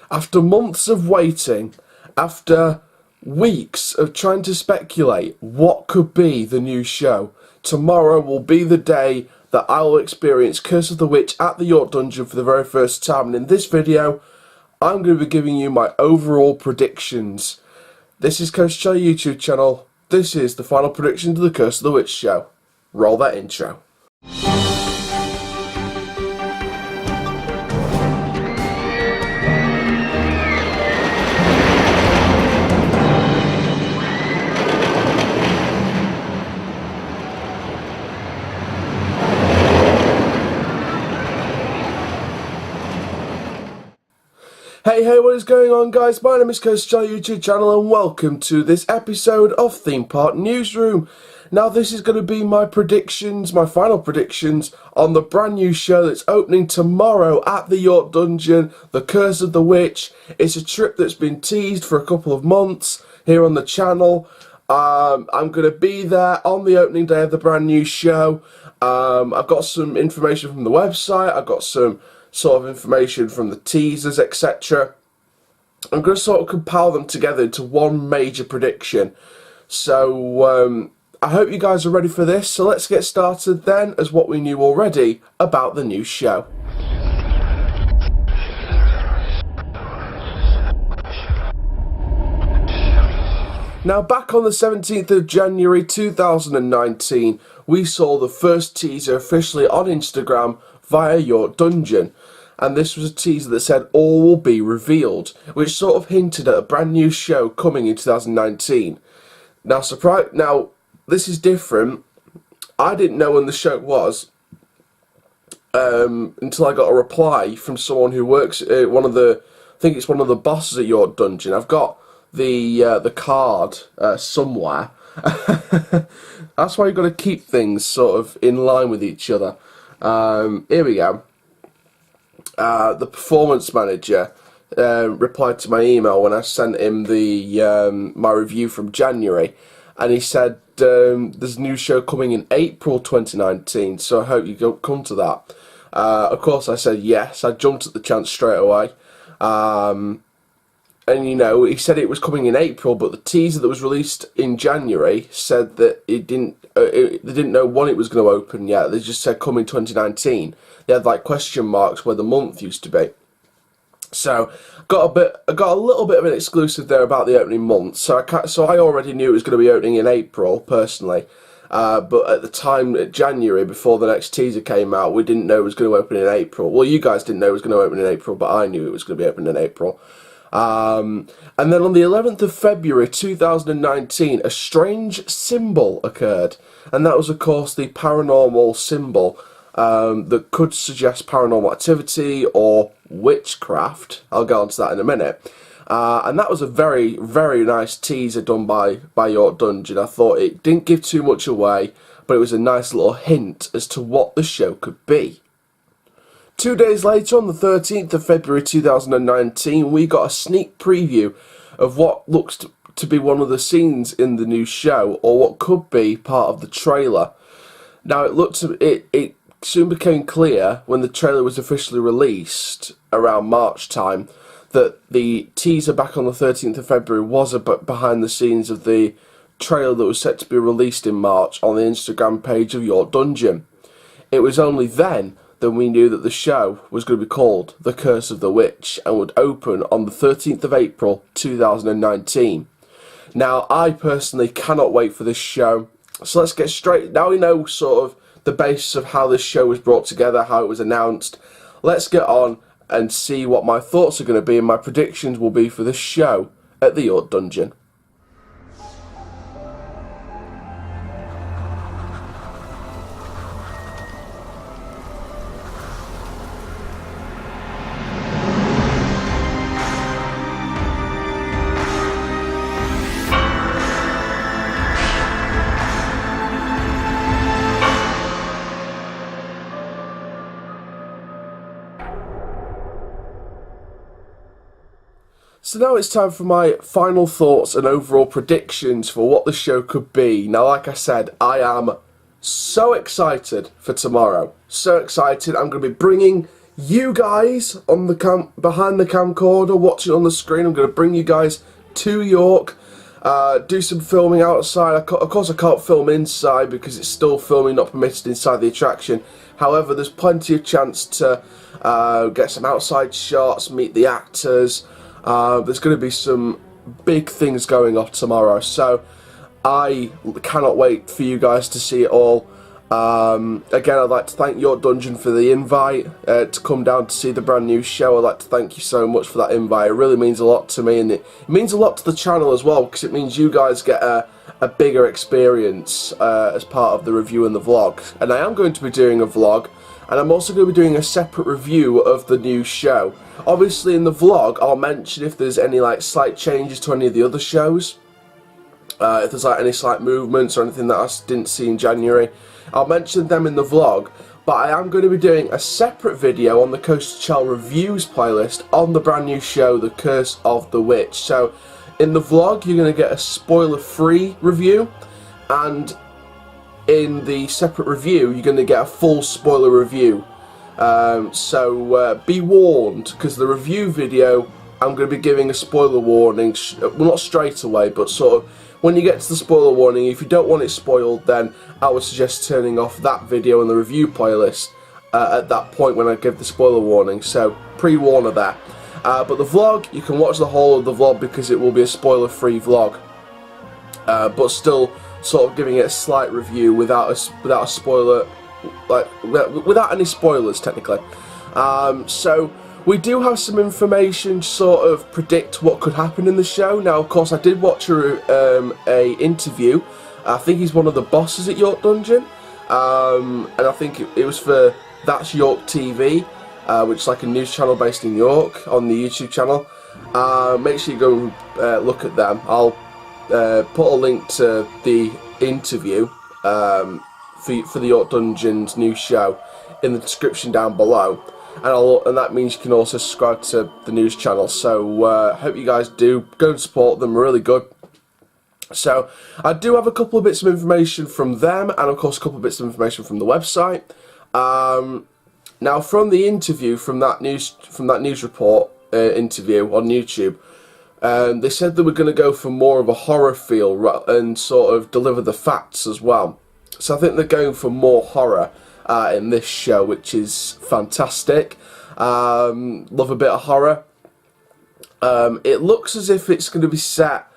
After months of waiting, after weeks of trying to speculate what could be the new show, tomorrow will be the day that I will experience Curse of the Witch at the York Dungeon for the very first time. And in this video, I'm going to be giving you my overall predictions. This is Coach Charlie YouTube channel. This is the final prediction to the Curse of the Witch show. Roll that intro. Hey, what is going on, guys? My name is Coach Charlie YouTube channel and welcome to this episode of Theme Park Newsroom. Now this is going to be my predictions, my final predictions on the brand new show that's opening tomorrow at the York Dungeon, The Curse of the Witch. It's a trip that's been teased for a couple of months here on the channel. I'm going to be there on the opening day of the brand new show. I've got some information from the website, I've got some sort of information from the teasers, etc. I'm going to sort of compile them together into one major prediction. So I hope you guys are ready for this. So let's get started then as what we knew already about the new show. Now, back on the 17th of January 2019, we saw the first teaser officially on Instagram via York Dungeon. And this was a teaser that said all will be revealed, which sort of hinted at a brand new show coming in 2019. Now, this is different. I didn't know when the show was until I got a reply from someone who works at I think it's one of the bosses at York Dungeon. I've got the card somewhere. That's why you've got to keep things sort of in line with each other. Here we go. The performance manager replied to my email when I sent him the my review from January, and he said there's a new show coming in April 2019, so I hope you come to that. Of course I said yes. I jumped at the chance straight away. And you know, he said it was coming in April, but the teaser that was released in January said that they didn't know when it was going to open yet. They just said coming 2019. They had like question marks where the month used to be. So I got a little bit of an exclusive there about the opening month. So I already knew it was going to be opening in April personally. But at the time, January, before the next teaser came out, we didn't know it was going to open in April. Well, you guys didn't know it was going to open in April, but I knew it was going to be open in April. And then on the 11th of February 2019, a strange symbol occurred, and that was of course the paranormal symbol that could suggest paranormal activity or witchcraft. I'll get onto that in a minute. And that was a very, very nice teaser done by York Dungeon. I thought it didn't give too much away, but it was a nice little hint as to what the show could be. 2 days later, on the 13th of February 2019, we got a sneak preview of what looks to be one of the scenes in the new show, or what could be part of the trailer. Now, it soon became clear when the trailer was officially released around March time that the teaser back on the 13th of February was a bit behind the scenes of the trailer that was set to be released in March on the Instagram page of York Dungeon. It was only then that we knew that the show was going to be called The Curse of the Witch and would open on the 13th of April 2019. Now, I personally cannot wait for this show. So let's get straight. Now we know sort of the basis of how this show was brought together, how it was announced. Let's get on and see what my thoughts are going to be and my predictions will be for this show at the York Dungeon. So now it's time for my final thoughts and overall predictions for what the show could be. Now, like I said, I am so excited for tomorrow. So excited. I'm going to be bringing you guys on the behind the camcorder watching on the screen. I'm going to bring you guys to York, do some filming outside. Of course I can't film inside because it's still filming not permitted inside the attraction. However, there's plenty of chance to get some outside shots, meet the actors. There's going to be some big things going on tomorrow, so I cannot wait for you guys to see it all. Again, I'd like to thank York Dungeon for the invite to come down to see the brand new show. I'd like to thank you so much for that invite. It really means a lot to me, and it means a lot to the channel as well, because it means you guys get a bigger experience as part of the review and the vlog. And I am going to be doing a vlog, and I'm also going to be doing a separate review of the new show. Obviously in the vlog I'll mention if there's any like slight changes to any of the other shows, if there's like any slight movements or anything that I didn't see in January. I'll mention them in the vlog, but I am going to be doing a separate video on the Coast to Chell reviews playlist on the brand new show, The Curse of the Witch. So in the vlog you're going to get a spoiler-free review, and in the separate review you're going to get a full spoiler review. So be warned, because the review video I'm going to be giving a spoiler warning, well, not straight away, but sort of when you get to the spoiler warning. If you don't want it spoiled, then I would suggest turning off that video in the review playlist at that point when I give the spoiler warning, so pre-warner there. But the vlog, you can watch the whole of the vlog because it will be a spoiler-free vlog, but still sort of giving it a slight review without a spoiler, like without any spoilers technically. So we do have some information to sort of predict what could happen in the show. Now, of course, I did watch a interview. I think he's one of the bosses at York Dungeon, and I think it was for That's York TV, which is like a news channel based in York on the YouTube channel. Make sure you go look at them. I'll put a link to the interview for the York Dungeon's new show in the description down below. And that means you can also subscribe to the news channel. So hope you guys do go and support them. Really good. So I do have a couple of bits of information from them, and of course a couple of bits of information from the website. Now, from the interview, from that news report interview on YouTube, they said they were going to go for more of a horror feel and sort of deliver the facts as well. So I think they're going for more horror in this show, which is fantastic. Love a bit of horror. It looks as if it's going to be set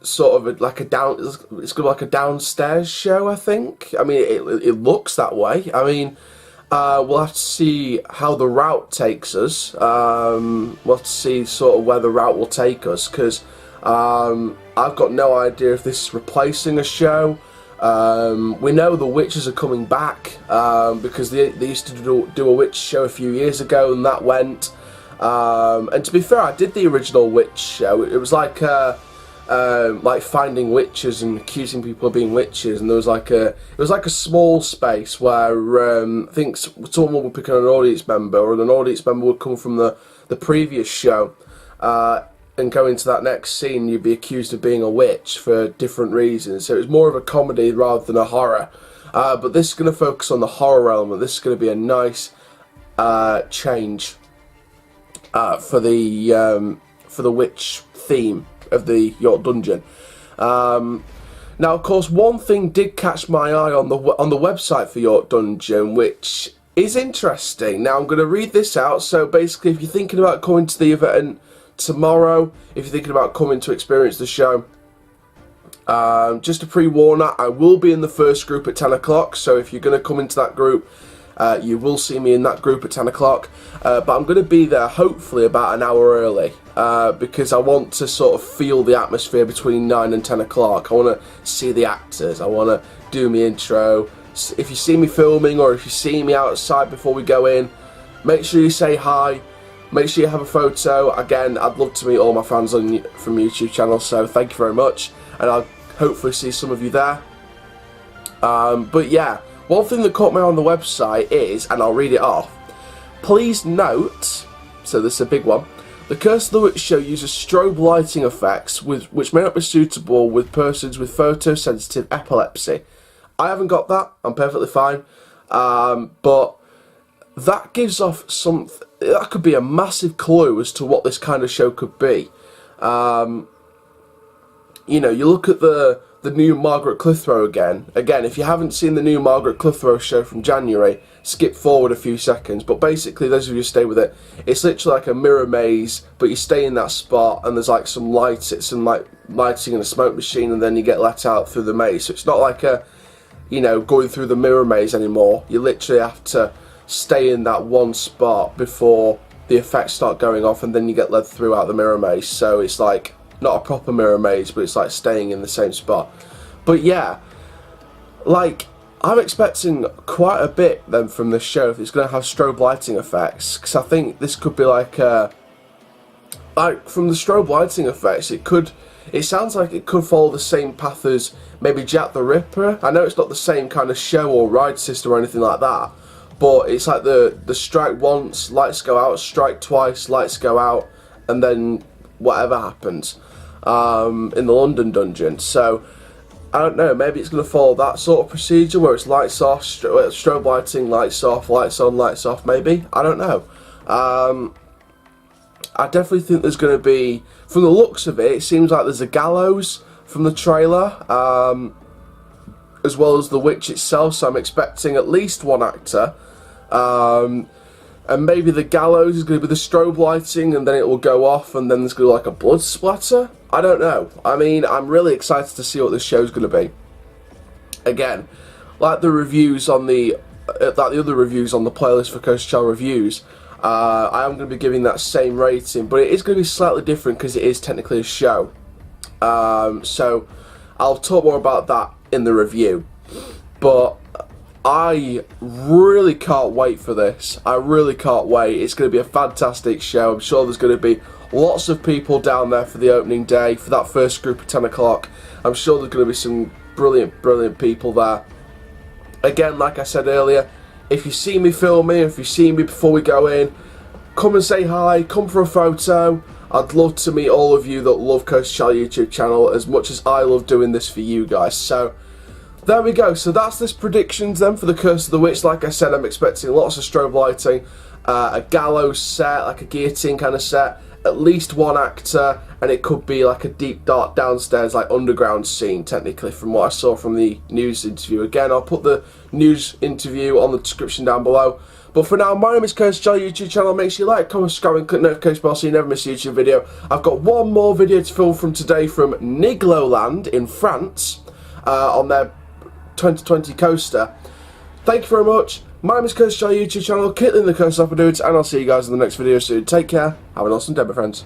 sort of like it's going to be like a downstairs show, I think. I mean, it looks that way. I mean, we'll have to see how the route takes us. We'll have to see sort of where the route will take us, because I've got no idea if this is replacing a show. We know the witches are coming back, because they used to do a witch show a few years ago, and that went. And to be fair, I did the original witch show. It was like finding witches and accusing people of being witches, and there was it was like a small space where I think someone would pick on an audience member, or an audience member would come from the previous show, and go into that next scene. You'd be accused of being a witch for different reasons. So it was more of a comedy rather than a horror. But this is going to focus on the horror element. This is going to be a nice change for the witch theme of the York Dungeon. Now, of course, one thing did catch my eye on the website for York Dungeon, which is interesting. Now, I'm going to read this out. So basically, if you're thinking about coming to the event tomorrow, if you're thinking about coming to experience the show, just to pre-warn that, I will be in the first group at 10 o'clock. So if you're going to come into that group, you will see me in that group at 10 o'clock, but I'm going to be there hopefully about an hour early, because I want to sort of feel the atmosphere between 9 and 10 o'clock. I want to see the actors, I want to do my intro. If you see me filming, or if you see me outside before we go in, make sure you say hi, make sure you have a photo. Again, I'd love to meet all my fans from YouTube channel, so thank you very much, and I'll hopefully see some of you there. But yeah, one thing that caught me on the website is, and I'll read it off, please note, so this is a big one, the Curse of the Witch show uses strobe lighting effects which may not be suitable with persons with photosensitive epilepsy. I haven't got that, I'm perfectly fine, but that gives off something, that could be a massive clue as to what this kind of show could be. You know, you look at the new Margaret Clitheroe again, if you haven't seen the new Margaret Clitheroe show from January, skip forward a few seconds, but basically, those of you who stay with it, it's literally like a mirror maze, but you stay in that spot, and there's like some lights, it's some like lighting and a smoke machine, and then you get let out through the maze, so it's not like a, you know, going through the mirror maze anymore. You literally have to stay in that one spot before the effects start going off, and then you get led throughout the mirror maze, so it's like, not a proper mirror maze, but it's like staying in the same spot. But yeah, like, I'm expecting quite a bit then from this show if it's going to have strobe lighting effects, because I think this could be like from the strobe lighting effects, it sounds like it could follow the same path as maybe Jack the Ripper. I know it's not the same kind of show or ride system or anything like that, but it's like the strike once, lights go out, strike twice, lights go out, and then whatever happens in the London dungeon. So I don't know, maybe it's going to follow that sort of procedure where it's lights off, strobe lighting, lights off, lights on, lights off, maybe. I don't know. I definitely think there's going to be, from the looks of it, it seems like there's a gallows from the trailer, as well as the witch itself, so I'm expecting at least one actor. And maybe the gallows is going to be the strobe lighting, and then it will go off, and then there's going to be like a blood splatter. I don't know. I mean, I'm really excited to see what this show's going to be. Again, like the reviews on the other reviews on the playlist for Coast Channel Reviews, I am going to be giving that same rating, but it is going to be slightly different because it is technically a show. So I'll talk more about that in the review. But I really can't wait for this. I really can't wait. It's going to be a fantastic show. I'm sure there's going to be lots of people down there for the opening day, for that first group at 10 o'clock. I'm sure there's going to be some brilliant, brilliant people there. Again, like I said earlier, if you see me filming, if you see me before we go in, come and say hi, come for a photo. I'd love to meet all of you that love Coast Channel YouTube channel as much as I love doing this for you guys. So there we go. So that's this predictions then for the Curse of the Witch. Like I said, I'm expecting lots of strobe lighting, a gallows set, like a guillotine kind of set, at least one actor, and it could be like a deep dark downstairs like underground scene technically from what I saw from the news interview. Again, I'll put the news interview on the description down below. But for now, my name is Coast Channel YouTube channel. Make sure you like, comment, subscribe and click notification bell so you never miss a YouTube video. I've got one more video to film from today from Nigloland in France on their 2020 coaster. Thank you very much. My name is Coast Channel YouTube channel. Keep in the coast up and dudes, and I'll see you guys in the next video soon. Take care. Have an awesome day, my friends.